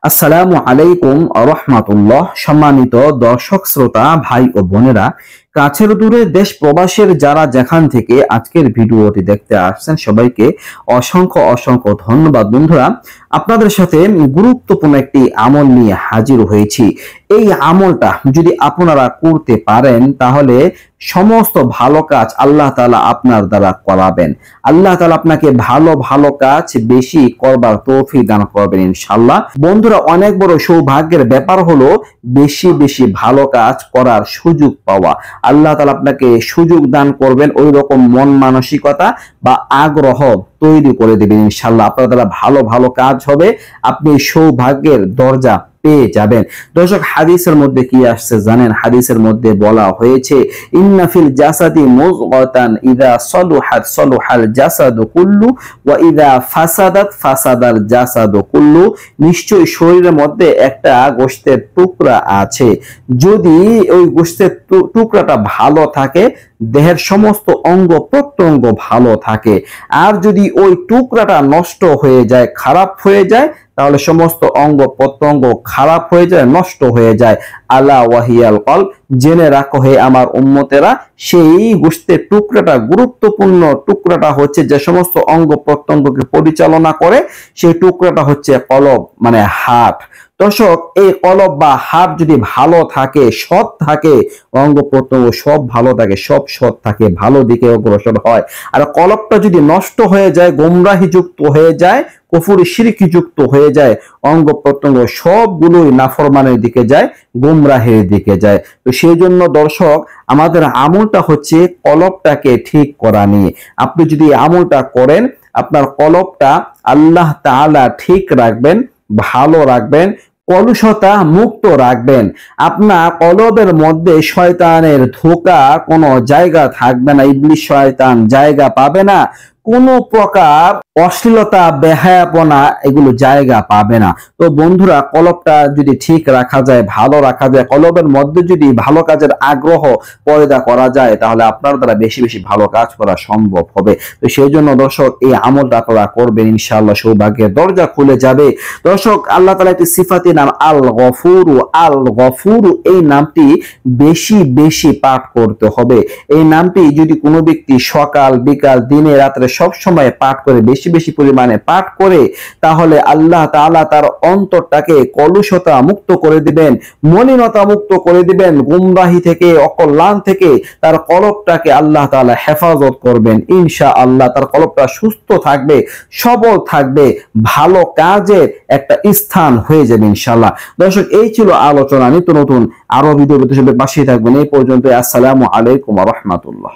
আসসালামু আলাইকুম রহমাতুল্লাহ। সম্মানিত দর্শক শ্রোতা ভাই ও বোনেরা, কাছের দূরে দেশ প্রবাসের যারা যেখান থেকে আজকের ভিডিওটি দেখতে আসছেন সবাইকে অসংখ্য অসংখ্য ধন্যবাদ। বন্ধুরা, আপনাদের সাথে গুরুত্বপূর্ণ একটি আমল নিয়ে হাজির হয়েছি। এই আমলটা যদি আপনারা করতে পারেন তাহলে সমস্ত ভালো কাজ আল্লাহ তাআলা আপনার দ্বারা করাবেন। আল্লাহ তাআলা আপনাকে ভালো ভালো কাজ বেশি করবার তৌফিক দান করবেন ইনশাআল্লাহ। বন্ধুরা, অনেক বড় সৌভাগ্যের ব্যাপার হলো বেশি বেশি ভালো কাজ করার সুযোগ পাওয়া। আল্লাহ তাআলা আপনাকে সুযোগ দান করবেন, ওই রকম মন মানসিকতা বা আগ্রহ তৈরি করে দেবেন ইনশাআল্লাহ। আপনার দ্বারা ভালো ভালো কাজ হবে, আপনি সৌভাগ্যের দরজা পেয়ে যাবেন। দর্শক, হাদিসের মধ্যে কি আসছে জানেন? হাদিসের মধ্যে বলা হয়েছে, ইন্না ফিল জাসাদি মুযগাতান ইযা সালুহাত সালুহাল জাসাদু কুল্লু ওয়া ইযা ফাসাদাত ফাসাদাল জাসাদু কুল্লু। নিশ্চয়ই শরীরের মধ্যে একটা গোশতের টুকরা আছে, যদি ওই গোশতের টুকরাটা ভালো থাকে দেহের সমস্ত অঙ্গ প্রত্যঙ্গ ভালো থাকে। আর যদি ওই টুকরাটা নষ্ট হয়ে যায়, খারাপ হয়ে যায়, তাহলে সমস্ত অঙ্গ প্রত্যঙ্গ খারাপ হয়ে যায়, নষ্ট হয়ে যায়। আলা ওয়াহিয়াল কলব, জেনে রাখো হে আমার উম্মতেরা, সেই গোশতের টুকরাটা, গুরুত্বপূর্ণ টুকরাটা হচ্ছে যে সমস্ত অঙ্গ প্রত্যঙ্গকে পরিচালনা করে, সেই টুকরাটা হচ্ছে কলব, মানে হার্ট। দর্শক, এই কলব বা হার্ট যদি ভালো থাকে, সৎ থাকে, অঙ্গ প্রত্যঙ্গ সব ভালো থাকে, সব সৎ থাকে, ভালো দিকে অগ্রসর হয়। আর কলবটা যদি নষ্ট হয়ে যায়, গোমরাহি যুক্ত হয়ে যায়, কুফরি শিরকি যুক্ত হয়ে যায়, অঙ্গ প্রত্যঙ্গ সবগুলোই নাফরমানের দিকে যায়, গুমরাহের দিকে যায়। তো সেই জন্য দর্শক, আমাদের আমলটা হচ্ছে কলবটাকে ঠিক করা নিয়ে। আপনি যদি আমলটা করেন, আপনার কলবটা আল্লাহ তাআলা ঠিক রাখবেন, ভালো রাখবেন, কলুষতা মুক্ত রাখবেন। আপনার কলবের মধ্যে শয়তানের ধোঁকা কোনো জায়গা থাকবে না, ইবলিশ শয়তান জায়গা পাবে না, কোনো প্রকার অশ্লীলতা বেহায়াপনা এগুলো জায়গা পাবে না। তো বন্ধুরা, কলবটা যদি ঠিক রাখা যায়, ভালো রাখা যায়, কলবের মধ্যে যদি ভালো কাজের আগ্রহ পয়দা করা যায়, তাহলে আপনার দ্বারা বেশি বেশি ভালো কাজ করা সম্ভব হবে। তো সেই জন্য দর্শক, এই আমলটা আপনারা করবেন, ইনশাআল্লাহ সৌভাগ্যের দরজা খুলে যাবে। দর্শক, আল্লাহ তাআলা একটি সিফাতি নাম আল গফুরু, আল গফুরু এই নামটি বেশি বেশি পাঠ করতে হবে। এই নামটি যদি কোনো ব্যক্তি সকাল বিকাল দিনে রাত্রে সব সময় পাঠ করে, বেশি বেশি পরিমাণে পাঠ করে, তাহলে আল্লাহ তাআলা তার অন্তরটাকে কলুষতা মুক্ত করে দিবেন, মলিনতা মুক্ত করে দিবেন, গুমরাহি থেকে, অকল্যাণ থেকে তার কলবটাকে আল্লাহ তাআলা হেফাজত করবেন ইনশাআল্লাহ। তার কলবটা সুস্থ থাকবে, সবল থাকবে, ভালো কাজের একটা স্থান হয়ে যাবে ইনশাআল্লাহ। দর্শক, এই ছিল আলোচনা। নিত্য নতুন আরো ভিডিও পেতে সবাই পাশেই থাকবেন। এই পর্যন্ত, আসসালামু আলাইকুম ওয়া রাহমাতুল্লাহ।